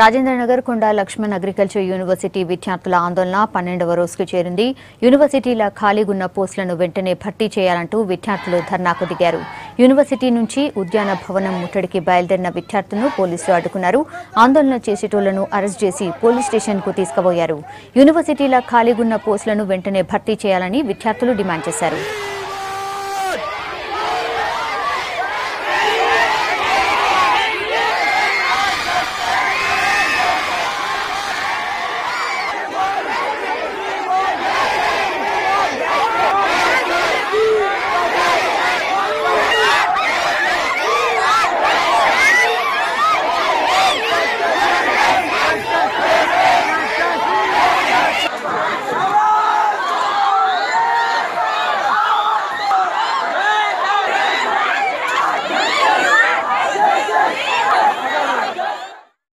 రాజేంద్రనగర్ కొండా Laxman agriculture university విద్యార్థుల ఆందోళన 12వ రోజుకు చేరింది. యూనివర్సిటీల ఖాళీగున్న పోస్టులను వెంటనే భర్తీ చేయాలంటూ విద్యార్థులు ధర్నాకు దిగారు. యూనివర్సిటీ నుంచి ఉద్యాన భవనం ముట్టడికి బయలుదేరిన విద్యార్థులను పోలీసులు అడ్డుకున్నారు. ఆందోళన చేసేటోళ్లను అరెస్ట్ చేసి పోలీస్ స్టేషన్కు తీసుకుపోయారు. యూనివర్సిటీల ఖాళీగున్న పోస్టులను వెంటనే భర్తీ చేయాలని విద్యార్థులు డిమాండ్ చేశారు.